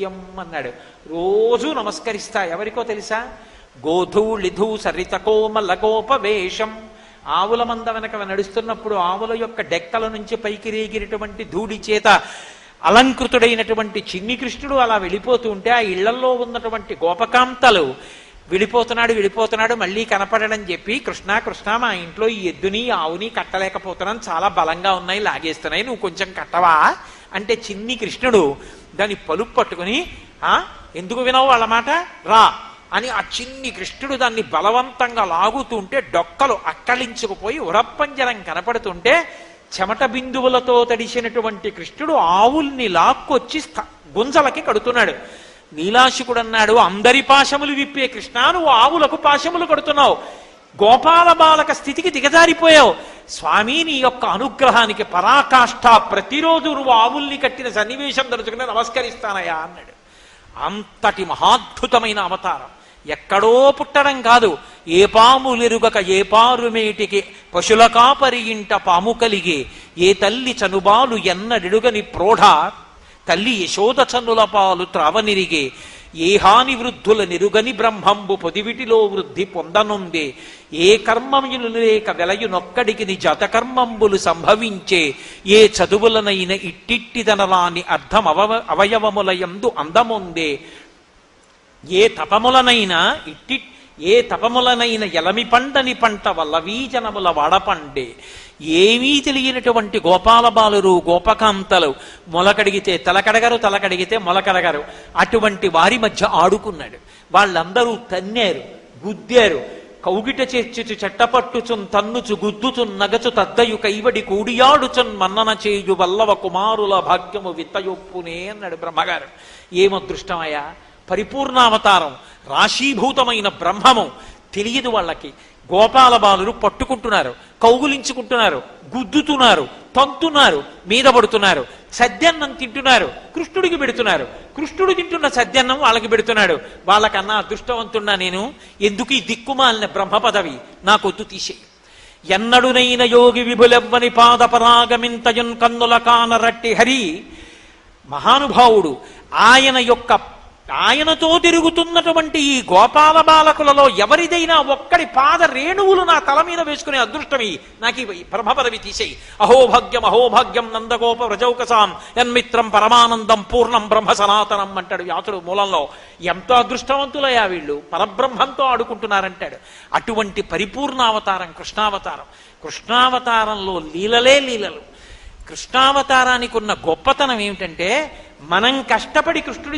నిత్యం అన్నాడు. రోజూ నమస్కరిస్తా. ఎవరికో తెలుసా? గోధూళిధూ సరిత కోమల గోపవేషం. ఆవుల మంద వెనక నడుస్తున్నప్పుడు ఆవుల యొక్క డెక్కల నుంచి పైకి రేగినటువంటి ధూళి చేత అలంకృతుడైనటువంటి చిన్ని కృష్ణుడు అలా వెళ్ళిపోతూ ఉంటే ఆ ఇళ్లల్లో ఉన్నటువంటి గోపకాంతలు వెళ్ళిపోతున్నాడు మళ్ళీ కనపడడం చెప్పి, కృష్ణ కృష్ణ, మా ఇంట్లో ఈ ఎద్దుని ఆవుని కట్టలేకపోతున్నాను, చాలా బలంగా ఉన్నాయి, లాగేస్తున్నాయి, నువ్వు కొంచెం కట్టవా అంటే చిన్ని కృష్ణుడు దాని పలుపు పట్టుకుని, ఎందుకు వినవు వాళ్ళ మాట, రా అని ఆ చిన్ని కృష్ణుడు దాన్ని బలవంతంగా లాగుతుంటే డొక్కలు అక్కలించుకుపోయి ఉరప్పంజరం కనపడుతుంటే చెమట బిందువులతో తడిసినటువంటి కృష్ణుడు ఆవుల్ని లాక్కొచ్చి గుంజలకి కడుతున్నాడు. నీలాశికుడు అన్నాడు, అందరి పాశములు విప్పే కృష్ణ, నువ్వు ఆవులకు పాశములు కడుతున్నావు, గోపాల బాలక స్థితికి దిగజారిపోయావు. స్వామి, నీ యొక్క అనుగ్రహానికి పరాకాష్ఠ, ప్రతిరోజు నువ్వు ఆవుల్ని కట్టిన సన్నివేశం తలుచుకుని నమస్కరిస్తానయా అన్నాడు. అంతటి మహాద్భుతమైన అవతారం. ఎక్కడో పుట్టడం కాదు. ఏ పాములెరుగక ఏ పారుమేటికి పశుల కాపరి ఇంట పాము కలిగే, ఏ తల్లి చనుబాలు ఎన్నడెడుగని ప్రోఢ తల్లి యశోద చన్నుల పాలు త్రావనిరిగే, ఏ హాని వృద్ధుల నిరుగని బ్రహ్మంబు పొదివిటిలో వృద్ధి పొందనుందే, ఏ కర్మములు లేక వెలయునొక్కడికి ని జతకర్మంబులు సంభవించే, ఏ చదువులనైన ఇట్టిట్టిదనలాని అర్థం అవయవములయందు అందముందే, ఏ తపములనైన ఎలమి పండని పంట వల్లవీజనముల వాడపండే. ఏమీ తెలియనటువంటి గోపాల బాలురు గోపకాంతలు మొలకడిగితే తలకడగరు, తలకడిగితే మొలకడగరు, అటువంటి వారి మధ్య ఆడుకున్నాడు. వాళ్ళందరూ తన్నారు, గుద్దారు, కౌగిట చేర్చుచు చెట్టపట్టుచున్ తన్నుచు గుద్దుచున్ నగచు తద్దయు కైవడి కూడియాడుచున్ మన్నన చేయు వల్లవ కుమారుల భాగ్యము విత్తయొప్పునే అన్నాడు బ్రహ్మగారు. ఏమదృష్టమయ్యా! పరిపూర్ణావతారం, రాశీభూతమైన బ్రహ్మము తెలియదు వాళ్ళకి. గోపాల బాలురు పట్టుకుంటున్నారు, కౌగులించుకుంటున్నారు, గుద్దుతున్నారు, తంతున్నారు, మీద పడుతున్నారు, సద్యన్నం తింటున్నారు, కృష్ణుడికి పెడుతున్నారు, కృష్ణుడు తింటున్న సద్యన్నం వాళ్ళకి పెడుతున్నాడు. వాళ్ళకన్నా అదృష్టవంతున్నా నేను, ఎందుకు ఈ దిక్కుమాలిన బ్రహ్మ పదవి నాకొద్దు, తీసేయి. ఎన్నడునైన యోగి విభులెవ్వని పాదపరాగమింతయున్ కన్నుల కానరట్టి హరి. మహానుభావుడు ఆయనతో తిరుగుతున్నటువంటి ఈ గోపాల బాలకులలో ఎవరిదైనా ఒక్కడి పాద రేణువులు నా తల మీద వేసుకునే అదృష్టమి నాకు ఈ బ్రహ్మపదవి తీసేయి. అహోభాగ్యం అహోభాగ్యం నందగోప వ్రజౌకసాం యన్మిత్రం పరమానందం పూర్ణం బ్రహ్మ సనాతనం అంటాడు వ్యాసుడు మూలంలో. ఎంతో అదృష్టవంతులయ్యా వీళ్ళు, పరబ్రహ్మంతో ఆడుకుంటున్నారంటాడు. అటువంటి పరిపూర్ణావతారం కృష్ణావతారం. కృష్ణావతారంలో లీలలే లీలలు. కృష్ణావతారానికి ఉన్న గొప్పతనం ఏమిటంటే, మనం కష్టపడి కృష్ణుడి